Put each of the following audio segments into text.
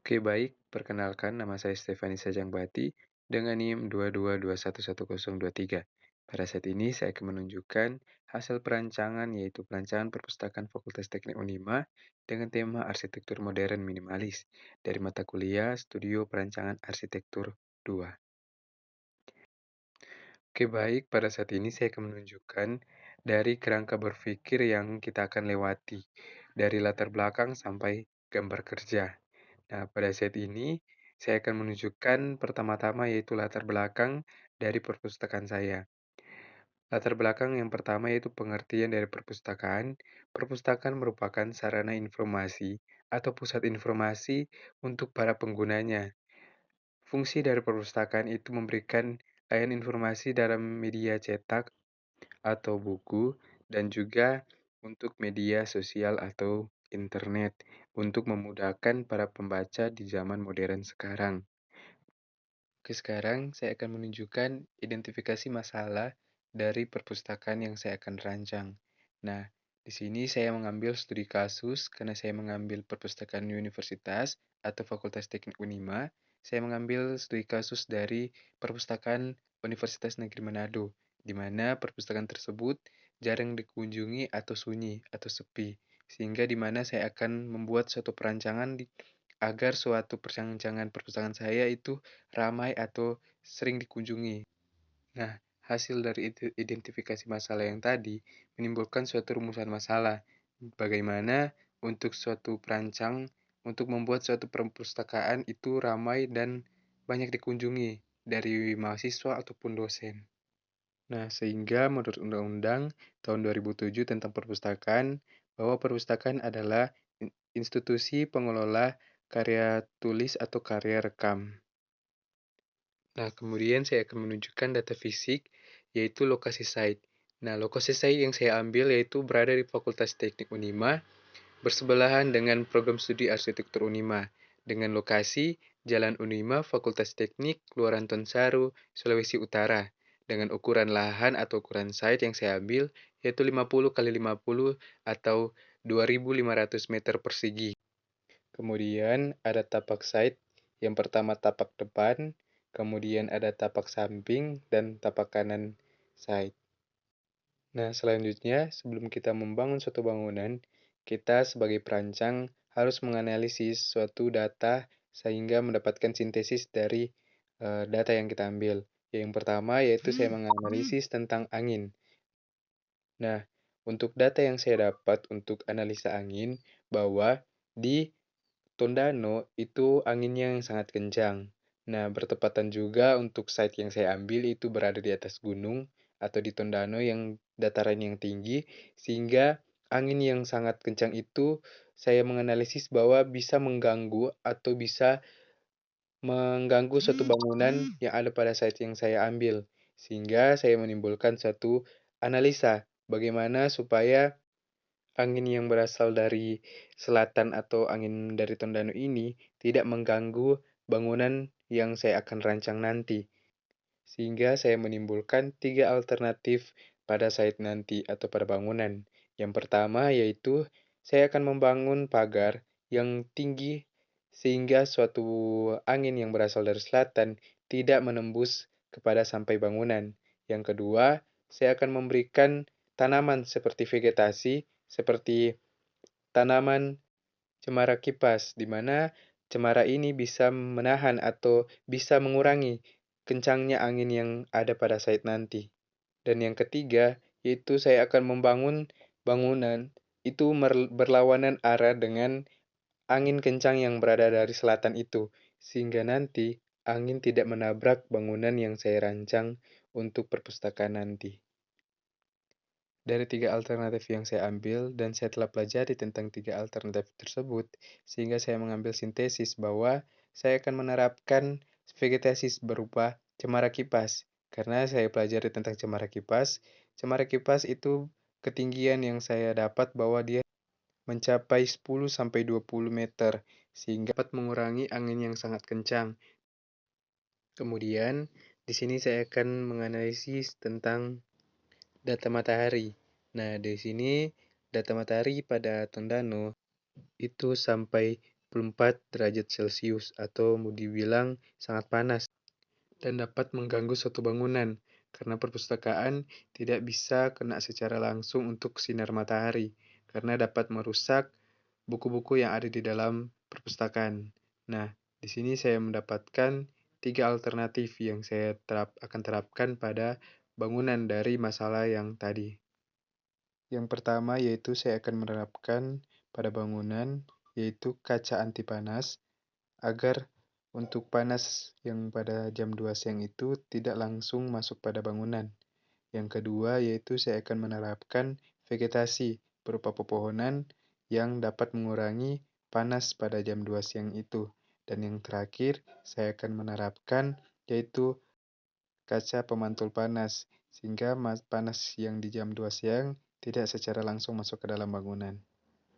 Oke, baik. Perkenalkan, nama saya Stefani Sajangbati dengan NIM 22211023. Pada saat ini saya akan menunjukkan hasil perancangan yaitu perancangan perpustakaan Fakultas Teknik Unima dengan tema arsitektur modern minimalis dari mata kuliah Studio Perancangan Arsitektur 2. Oke, baik. Pada saat ini saya akan menunjukkan dari kerangka berpikir yang kita akan lewati dari latar belakang sampai gambar kerja. Nah, pada saat ini saya akan menunjukkan pertama-tama yaitu latar belakang dari perpustakaan saya. Latar belakang yang pertama yaitu pengertian dari perpustakaan. Perpustakaan merupakan sarana informasi atau pusat informasi untuk para penggunanya. Fungsi dari perpustakaan itu memberikan layanan informasi dalam media cetak atau buku dan juga untuk media sosial atau internet untuk memudahkan para pembaca di zaman modern sekarang. Oke, sekarang saya akan menunjukkan identifikasi masalah dari perpustakaan yang saya akan rancang. Nah, di sini saya mengambil studi kasus karena saya mengambil perpustakaan universitas atau Fakultas Teknik Unima. Saya mengambil studi kasus dari perpustakaan Universitas Negeri Manado, di mana perpustakaan tersebut jarang dikunjungi atau sunyi atau sepi, sehingga di mana saya akan membuat suatu perancangan agar suatu perancangan perpustakaan saya itu ramai atau sering dikunjungi. Nah, hasil dari identifikasi masalah yang tadi menimbulkan suatu rumusan masalah. Bagaimana untuk suatu perancang untuk membuat suatu perpustakaan itu ramai dan banyak dikunjungi dari mahasiswa ataupun dosen. Nah, sehingga menurut Undang-Undang tahun 2007 tentang perpustakaan, bahwa perpustakaan adalah institusi pengelola karya tulis atau karya rekam. Nah, kemudian saya akan menunjukkan data fisik, yaitu lokasi site. Nah, lokasi site yang saya ambil yaitu berada di Fakultas Teknik Unima, bersebelahan dengan program studi arsitektur Unima, dengan lokasi Jalan Unima, Fakultas Teknik, Kelurahan Tonsari, Sulawesi Utara, dengan ukuran lahan atau ukuran site yang saya ambil, yaitu 50 kali 50 atau 2.500 meter persegi. Kemudian ada tapak side, yang pertama tapak depan, kemudian ada tapak samping, dan tapak kanan side. Nah, selanjutnya, sebelum kita membangun suatu bangunan, kita sebagai perancang harus menganalisis suatu data sehingga mendapatkan sintesis dari data yang kita ambil. Yang pertama yaitu saya menganalisis tentang angin. Nah, untuk data yang saya dapat untuk analisa angin, bahwa di Tondano itu anginnya yang sangat kencang. Nah, bertepatan juga untuk site yang saya ambil itu berada di atas gunung atau di Tondano yang dataran yang tinggi, sehingga angin yang sangat kencang itu saya menganalisis bahwa bisa mengganggu atau bisa mengganggu suatu bangunan yang ada pada site yang saya ambil. Sehingga saya menimbulkan satu analisa bagaimana supaya angin yang berasal dari selatan atau angin dari Tondano ini tidak mengganggu bangunan yang saya akan rancang nanti. Sehingga saya menimbulkan 3 alternatif pada site nanti atau pada bangunan. Yang pertama yaitu saya akan membangun pagar yang tinggi sehingga suatu angin yang berasal dari selatan tidak menembus kepada sampai bangunan. Yang kedua, saya akan memberikan tanaman seperti vegetasi, seperti tanaman cemara kipas, di mana cemara ini bisa menahan atau bisa mengurangi kencangnya angin yang ada pada site nanti. Dan yang ketiga, yaitu saya akan membangun bangunan itu berlawanan arah dengan angin kencang yang berada dari selatan itu, sehingga nanti angin tidak menabrak bangunan yang saya rancang untuk perpustakaan nanti. Dari 3 alternatif yang saya ambil dan saya telah pelajari tentang 3 alternatif tersebut, sehingga saya mengambil sintesis bahwa saya akan menerapkan vegetasi berupa cemara kipas. Karena saya pelajari tentang cemara kipas itu ketinggian yang saya dapat bahwa dia mencapai 10 sampai 20 meter, sehingga dapat mengurangi angin yang sangat kencang. Kemudian, di sini saya akan menganalisis tentang data matahari. Nah, di sini data matahari pada Tondano itu sampai derajat Celcius atau mau dibilang sangat panas dan dapat mengganggu suatu bangunan karena perpustakaan tidak bisa kena secara langsung untuk sinar matahari karena dapat merusak buku-buku yang ada di dalam perpustakaan. Nah, di sini saya mendapatkan 3 alternatif yang saya akan terapkan pada bangunan dari masalah yang tadi. Yang pertama yaitu saya akan menerapkan pada bangunan yaitu kaca anti panas agar untuk panas yang pada jam 2 siang itu tidak langsung masuk pada bangunan. Yang kedua yaitu saya akan menerapkan vegetasi berupa pepohonan yang dapat mengurangi panas pada jam 2 siang itu. Dan yang terakhir saya akan menerapkan yaitu kaca pemantul panas sehingga panas yang di jam 2 siang tidak secara langsung masuk ke dalam bangunan.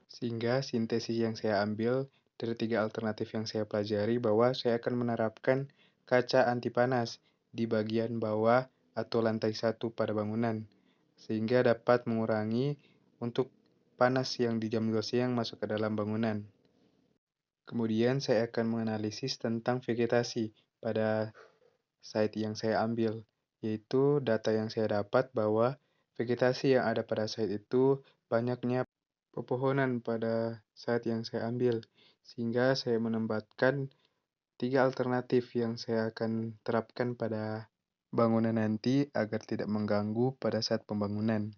Sehingga sintesis yang saya ambil dari 3 alternatif yang saya pelajari bahwa saya akan menerapkan kaca anti panas di bagian bawah atau lantai 1 pada bangunan, sehingga dapat mengurangi untuk panas yang di jam 2 siang masuk ke dalam bangunan. Kemudian saya akan menganalisis tentang vegetasi pada site yang saya ambil, yaitu data yang saya dapat bahwa vegetasi yang ada pada site itu banyaknya pepohonan pada saat yang saya ambil, sehingga saya menempatkan 3 alternatif yang saya akan terapkan pada bangunan nanti agar tidak mengganggu pada saat pembangunan.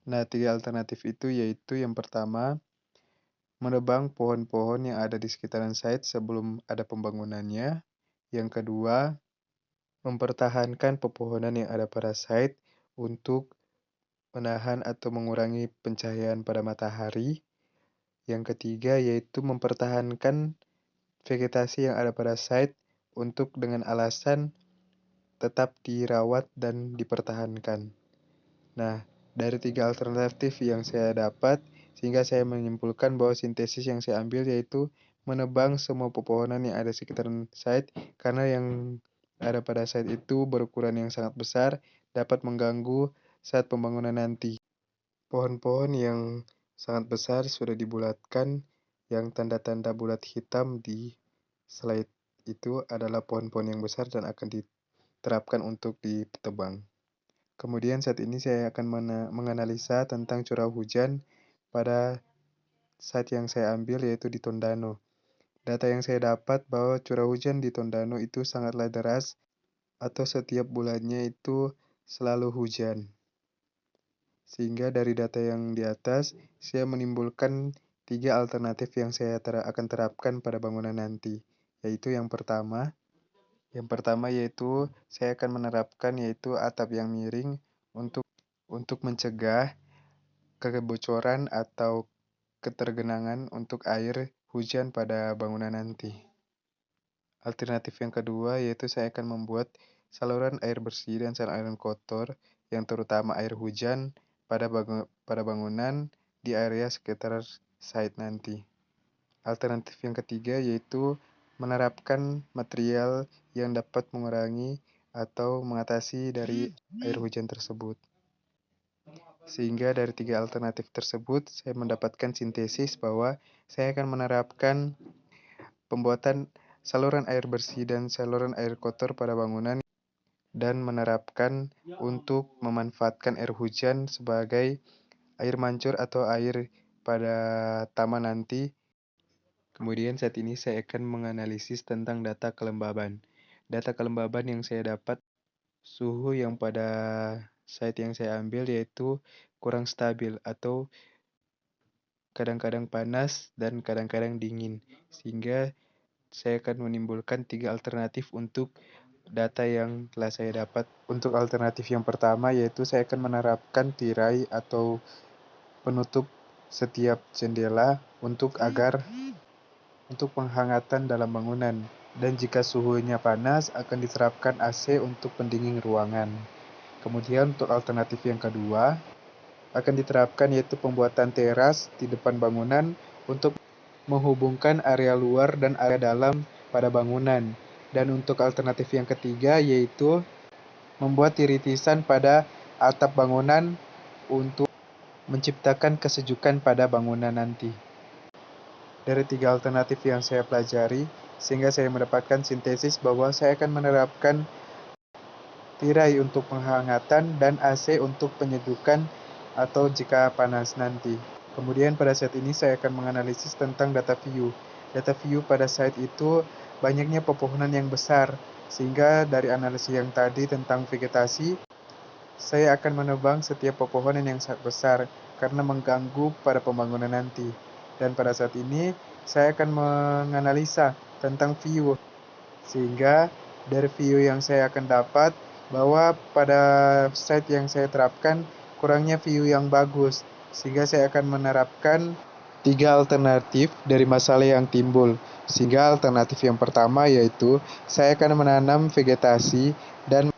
Nah, 3 alternatif itu yaitu yang pertama, menebang pohon-pohon yang ada di sekitaran site sebelum ada pembangunannya. Yang kedua, mempertahankan pepohonan yang ada pada site untuk menahan atau mengurangi pencahayaan pada matahari. Yang ketiga yaitu mempertahankan vegetasi yang ada pada site untuk dengan alasan tetap dirawat dan dipertahankan. Nah, dari 3 alternatif yang saya dapat, sehingga saya menyimpulkan bahwa sintesis yang saya ambil yaitu menebang semua pepohonan yang ada di sekitaran site karena yang ada pada site itu berukuran yang sangat besar dapat mengganggu saat pembangunan nanti. Pohon-pohon yang sangat besar sudah dibulatkan, yang tanda-tanda bulat hitam di slide itu adalah pohon-pohon yang besar dan akan diterapkan untuk ditebang. Kemudian saat ini saya akan menganalisa tentang curah hujan pada site yang saya ambil yaitu di Tondano. Data yang saya dapat bahwa curah hujan di Tondano itu sangatlah deras atau setiap bulannya itu selalu hujan. Sehingga dari data yang di atas, saya menimbulkan 3 alternatif yang saya akan terapkan pada bangunan nanti. Yaitu yang pertama yaitu saya akan menerapkan yaitu atap yang miring untuk mencegah kebocoran atau ketergenangan untuk air hujan pada bangunan nanti. Alternatif yang kedua yaitu saya akan membuat saluran air bersih dan saluran air kotor yang terutama air hujan pada bangunan di area sekitar site nanti. Alternatif yang ketiga yaitu menerapkan material yang dapat mengurangi atau mengatasi dari air hujan tersebut. Sehingga dari 3 alternatif tersebut saya mendapatkan sintesis bahwa saya akan menerapkan pembuatan saluran air bersih dan saluran air kotor pada bangunan dan menerapkan untuk memanfaatkan air hujan sebagai air mancur atau air pada taman nanti. Kemudian saat ini saya akan menganalisis tentang data kelembaban. Data kelembaban yang saya dapat suhu yang pada site yang saya ambil yaitu kurang stabil atau kadang-kadang panas dan kadang-kadang dingin. Sehingga saya akan menimbulkan 3 alternatif untuk data yang telah saya dapat. Untuk alternatif yang pertama yaitu saya akan menerapkan tirai atau penutup setiap jendela untuk penghangatan dalam bangunan. Dan jika suhunya panas akan diterapkan AC untuk pendingin ruangan. Kemudian untuk alternatif yang kedua akan diterapkan yaitu pembuatan teras di depan bangunan untuk menghubungkan area luar dan area dalam pada bangunan. Dan untuk alternatif yang ketiga yaitu membuat tiritisan pada atap bangunan untuk menciptakan kesejukan pada bangunan nanti. dari 3 alternatif yang saya pelajari, sehingga saya mendapatkan sintesis bahwa saya akan menerapkan tirai untuk penghangatan dan AC untuk penyedukan atau jika panas nanti. Kemudian pada saat ini saya akan menganalisis tentang data view. Data view pada site itu banyaknya pepohonan yang besar, sehingga dari analisis yang tadi tentang vegetasi, saya akan menebang setiap pepohonan yang sangat besar karena mengganggu pada pembangunan nanti. Dan pada saat ini saya akan menganalisa tentang view, sehingga dari view yang saya akan dapat bahwa pada site yang saya terapkan kurangnya view yang bagus, sehingga saya akan menerapkan 3 alternatif dari masalah yang timbul. Sehingga alternatif yang pertama yaitu saya akan menanam vegetasi dan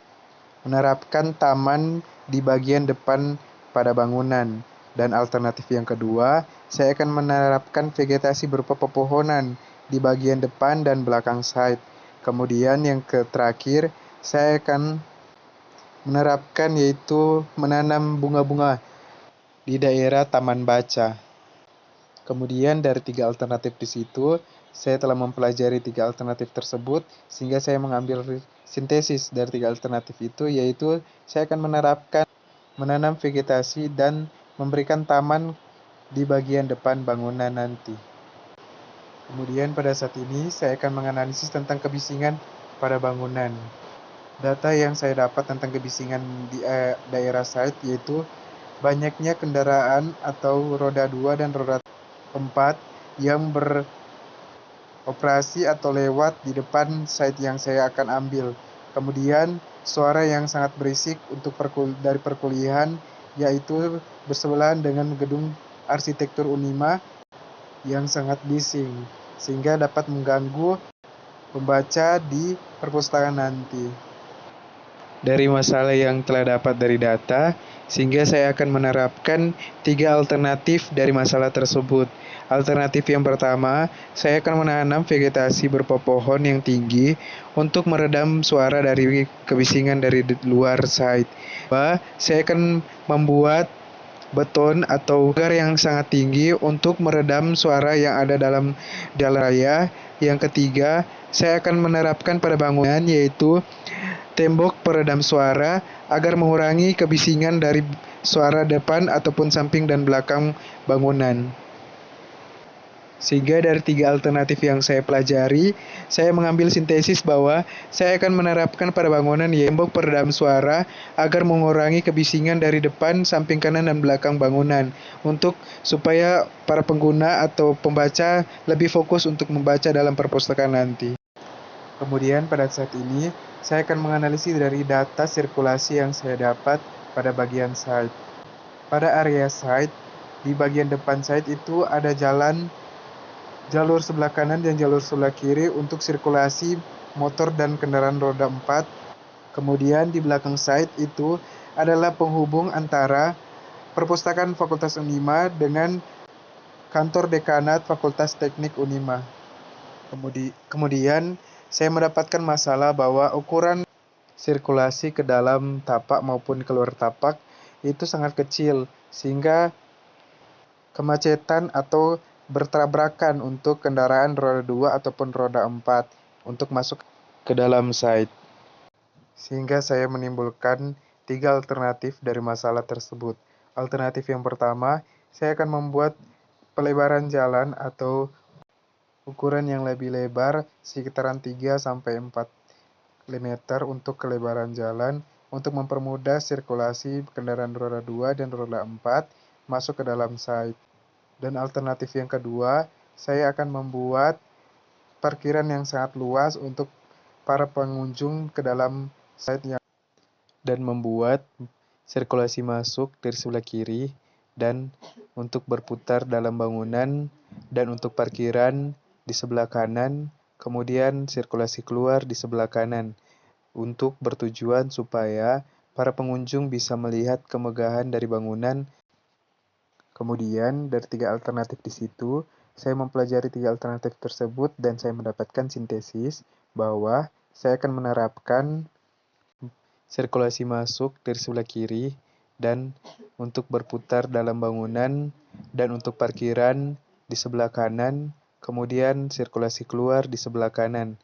menerapkan taman di bagian depan pada bangunan. Dan alternatif yang kedua, saya akan menerapkan vegetasi berupa pepohonan di bagian depan dan belakang site. Kemudian yang terakhir, saya akan menerapkan yaitu menanam bunga-bunga di daerah taman baca. Kemudian dari 3 alternatif di situ, saya telah mempelajari 3 alternatif tersebut, sehingga saya mengambil sintesis dari 3 alternatif itu, yaitu saya akan menerapkan menanam vegetasi dan memberikan taman di bagian depan bangunan nanti. Kemudian pada saat ini, saya akan menganalisis tentang kebisingan pada bangunan. Data yang saya dapat tentang kebisingan di daerah site yaitu banyaknya kendaraan atau roda 2 dan roda 4 yang beroperasi atau lewat di depan site yang saya akan ambil. Kemudian suara yang sangat berisik untuk dari perkuliahan yaitu bersebelahan dengan gedung arsitektur Unima yang sangat bising sehingga dapat mengganggu pembaca di perpustakaan nanti. Dari masalah yang telah dapat dari data, sehingga saya akan menerapkan 3 alternatif dari masalah tersebut. Alternatif yang pertama, saya akan menanam vegetasi berupa pohon yang tinggi untuk meredam suara dari kebisingan dari luar site. Saya akan membuat beton atau pagar yang sangat tinggi untuk meredam suara yang ada dalam jalan raya. Yang ketiga, saya akan menerapkan pada bangunan yaitu tembok peredam suara agar mengurangi kebisingan dari suara depan ataupun samping dan belakang bangunan. Sehingga dari 3 alternatif yang saya pelajari, saya mengambil sintesis bahwa saya akan menerapkan pada bangunan tembok peredam suara agar mengurangi kebisingan dari depan, samping kanan, dan belakang bangunan untuk supaya para pengguna atau pembaca lebih fokus untuk membaca dalam perpustakaan nanti. Kemudian pada saat ini, saya akan menganalisis dari data sirkulasi yang saya dapat pada bagian site. Pada area site, di bagian depan site itu ada jalur sebelah kanan dan jalur sebelah kiri untuk sirkulasi motor dan kendaraan roda 4. Kemudian di belakang site itu adalah penghubung antara perpustakaan Fakultas Unima dengan kantor dekanat Fakultas Teknik Unima. Kemudian saya mendapatkan masalah bahwa ukuran sirkulasi ke dalam tapak maupun keluar tapak itu sangat kecil, sehingga kemacetan atau bertabrakan untuk kendaraan roda 2 ataupun roda 4 untuk masuk ke dalam site. Sehingga saya menimbulkan 3 alternatif dari masalah tersebut. Alternatif yang pertama, saya akan membuat pelebaran jalan atau ukuran yang lebih lebar sekitaran 3-4 meter untuk kelebaran jalan untuk mempermudah sirkulasi kendaraan roda 2 dan roda 4 masuk ke dalam site. Dan alternatif yang kedua, saya akan membuat parkiran yang sangat luas untuk para pengunjung ke dalam site dan membuat sirkulasi masuk dari sebelah kiri dan untuk berputar dalam bangunan dan untuk parkiran di sebelah kanan, kemudian sirkulasi keluar di sebelah kanan untuk bertujuan supaya para pengunjung bisa melihat kemegahan dari bangunan. Kemudian dari 3 alternatif di situ, saya mempelajari 3 alternatif tersebut dan saya mendapatkan sintesis bahwa saya akan menerapkan sirkulasi masuk dari sebelah kiri dan untuk berputar dalam bangunan dan untuk parkiran di sebelah kanan, Kemudian sirkulasi keluar di sebelah kanan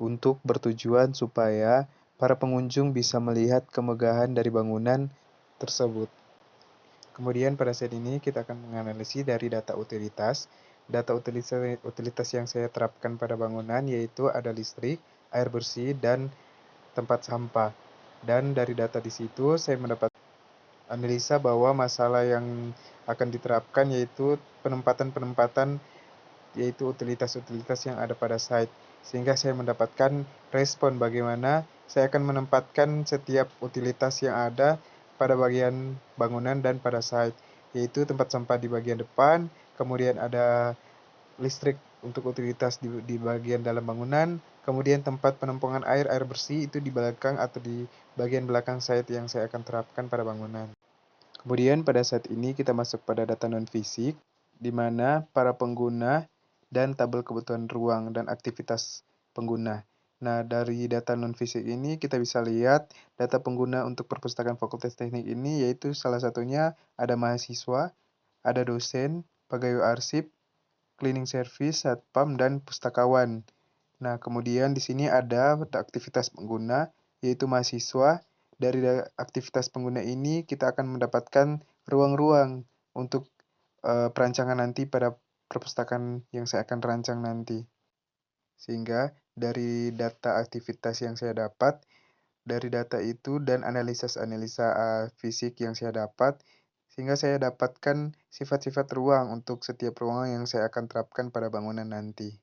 untuk bertujuan supaya para pengunjung bisa melihat kemegahan dari bangunan tersebut. Kemudian pada saat ini kita akan menganalisis dari data utilitas. Data utilitas yang saya terapkan pada bangunan yaitu ada listrik, air bersih, dan tempat sampah. Dan dari data di situ saya mendapat analisa bahwa masalah yang akan diterapkan yaitu penempatan-penempatan yaitu utilitas-utilitas yang ada pada site. Sehingga saya mendapatkan respon bagaimana saya akan menempatkan setiap utilitas yang ada pada bagian bangunan dan pada site, yaitu tempat sampah di bagian depan, kemudian ada listrik untuk utilitas di bagian dalam bangunan, kemudian tempat penampungan air, air bersih itu di belakang atau di bagian belakang site yang saya akan terapkan pada bangunan. Kemudian pada saat ini kita masuk pada data non-fisik, di mana para pengguna dan tabel kebutuhan ruang dan aktivitas pengguna. Nah, dari data non-fisik ini kita bisa lihat data pengguna untuk perpustakaan Fakultas Teknik ini yaitu salah satunya ada mahasiswa, ada dosen, pegawai arsip, cleaning service, satpam, dan pustakawan. Nah, kemudian di sini ada aktivitas pengguna, yaitu mahasiswa. Dari aktivitas pengguna ini, kita akan mendapatkan ruang-ruang untuk perancangan nanti pada perpustakaan yang saya akan rancang nanti. Sehingga dari data aktivitas yang saya dapat, dari data itu dan analisa-analisa fisik yang saya dapat, sehingga saya dapatkan sifat-sifat ruang untuk setiap ruangan yang saya akan terapkan pada bangunan nanti,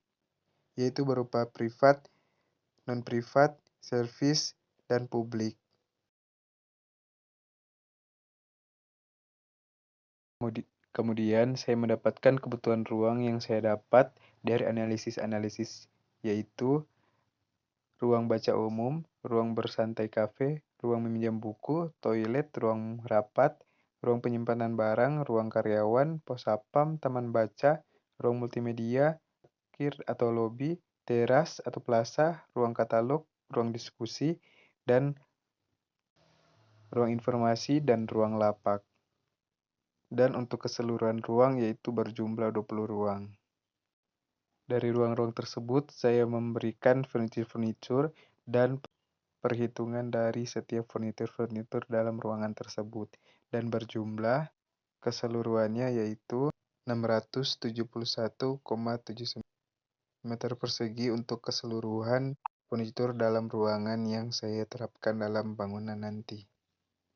yaitu berupa privat, non-privat, service, dan publik. Kemudian saya mendapatkan kebutuhan ruang yang saya dapat dari analisis-analisis, yaitu ruang baca umum, ruang bersantai kafe, ruang meminjam buku, toilet, ruang rapat, ruang penyimpanan barang, ruang karyawan, pos satpam, taman baca, ruang multimedia, parkir atau lobi, teras atau plaza, ruang katalog, ruang diskusi, dan ruang informasi dan ruang lapak. Dan untuk keseluruhan ruang yaitu berjumlah 20 ruang. Dari ruang-ruang tersebut saya memberikan furniture-furniture dan perhitungan dari setiap furniture dalam ruangan tersebut dan berjumlah keseluruhannya yaitu 671,79 meter persegi untuk keseluruhan furniture dalam ruangan yang saya terapkan dalam bangunan nanti.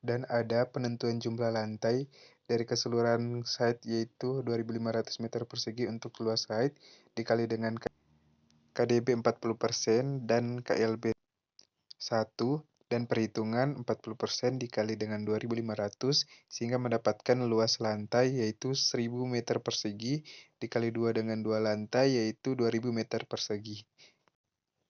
Dan ada penentuan jumlah lantai dari keseluruhan site yaitu 2.500 meter persegi untuk luas site dikali dengan KDB 40% dan KLB 1 dan perhitungan 40% dikali dengan 2.500 sehingga mendapatkan luas lantai yaitu 1.000 meter persegi dikali 2 dengan 2 lantai yaitu 2.000 meter persegi.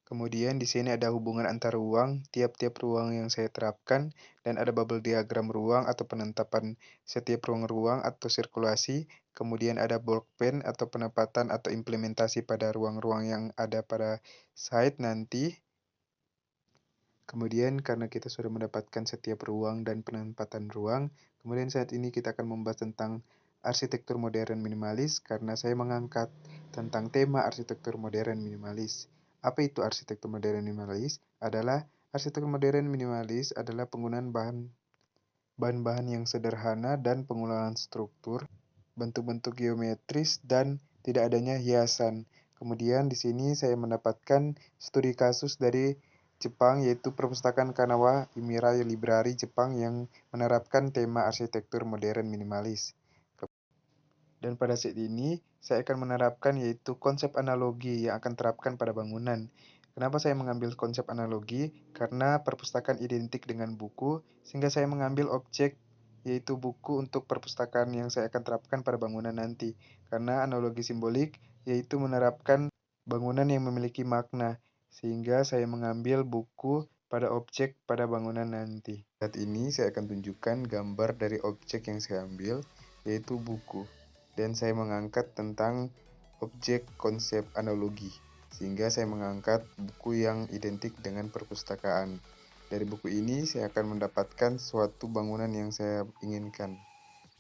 Kemudian di sini ada hubungan antar ruang, tiap-tiap ruang yang saya terapkan, dan ada bubble diagram ruang atau penetapan setiap ruang-ruang atau sirkulasi, kemudian ada block pen atau penempatan atau implementasi pada ruang-ruang yang ada pada site nanti. Kemudian karena kita sudah mendapatkan setiap ruang dan penempatan ruang, kemudian saat ini kita akan membahas tentang arsitektur modern minimalis karena saya mengangkat tentang tema arsitektur modern minimalis. Apa itu arsitektur modern minimalis? Arsitektur modern minimalis adalah penggunaan bahan-bahan yang sederhana dan pengulangan struktur, bentuk-bentuk geometris dan tidak adanya hiasan. Kemudian di sini saya mendapatkan studi kasus dari Jepang yaitu Perpustakaan Kanawa Imirai Library Jepang yang menerapkan tema arsitektur modern minimalis. Dan pada saat ini saya akan menerapkan yaitu konsep analogi yang akan terapkan pada bangunan. Kenapa saya mengambil konsep analogi? Karena perpustakaan identik dengan buku, sehingga saya mengambil objek yaitu buku untuk perpustakaan yang saya akan terapkan pada bangunan nanti. Karena analogi simbolik yaitu menerapkan bangunan yang memiliki makna, sehingga saya mengambil buku pada objek pada bangunan nanti. Saat ini saya akan tunjukkan gambar dari objek yang saya ambil, yaitu buku. Dan saya mengangkat tentang objek konsep analogi, sehingga saya mengangkat buku yang identik dengan perpustakaan. Dari buku ini saya akan mendapatkan suatu bangunan yang saya inginkan,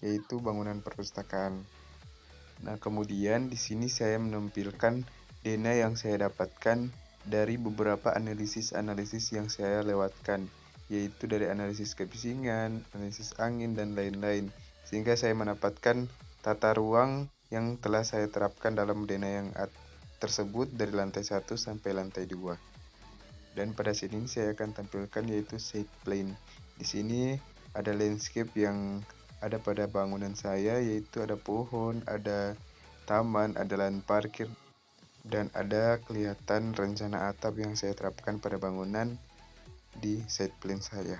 yaitu bangunan perpustakaan. Nah, kemudian di sini saya menampilkan data yang saya dapatkan dari beberapa analisis-analisis yang saya lewatkan, yaitu dari analisis kebisingan, analisis angin, dan lain-lain, sehingga saya mendapatkan tata ruang yang telah saya terapkan dalam data yang tersebut dari lantai 1 sampai lantai 2. Dan pada sini saya akan tampilkan yaitu side plan. Di sini ada landscape yang ada pada bangunan saya, yaitu ada pohon, ada taman, ada lahan parkir, dan ada kelihatan rencana atap yang saya terapkan pada bangunan di side plan saya.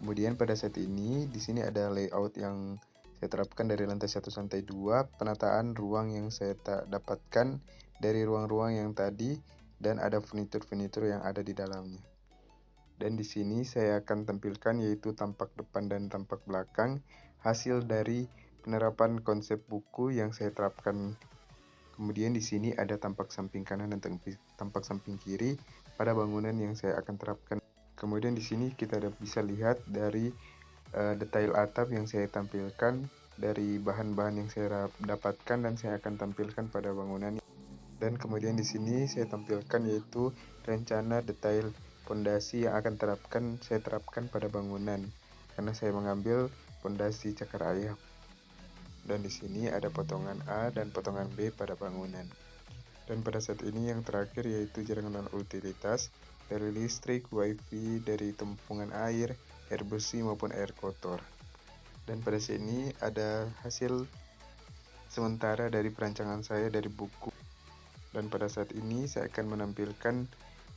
Kemudian pada saat ini di sini ada layout yang saya terapkan dari lantai 1 sampai 2, penataan ruang yang saya dapatkan dari ruang-ruang yang tadi, dan ada furnitur-furnitur yang ada di dalamnya. Dan di sini saya akan tampilkan yaitu tampak depan dan tampak belakang, hasil dari penerapan konsep buku yang saya terapkan. Kemudian di sini ada tampak samping kanan dan tampak samping kiri pada bangunan yang saya akan terapkan. Kemudian di sini kita bisa lihat dari detail atap yang saya tampilkan, dari bahan-bahan yang saya dapatkan dan saya akan tampilkan pada bangunan. Dan kemudian di sini saya tampilkan yaitu rencana detail pondasi yang akan saya terapkan pada bangunan, karena saya mengambil pondasi cakar ayam. Dan di sini ada potongan A dan potongan B pada bangunan. Dan pada saat ini yang terakhir yaitu jaringan utilitas dari listrik, wifi, dari tumpungan air bersih maupun air kotor. Dan pada sini ada hasil sementara dari perancangan saya dari buku. Dan pada saat ini saya akan menampilkan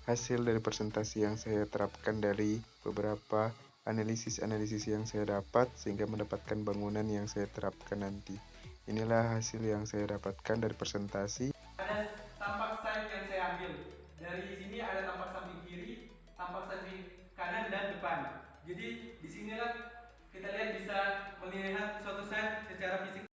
hasil dari presentasi yang saya terapkan dari beberapa analisis-analisis yang saya dapat sehingga mendapatkan bangunan yang saya terapkan nanti. Inilah hasil yang saya dapatkan dari presentasi. Ada tampak side yang saya ambil. Dari sini ada tampak samping kiri, tampak samping kanan dan depan. Jadi disinilah kita lihat bisa melihat suatu side secara fisik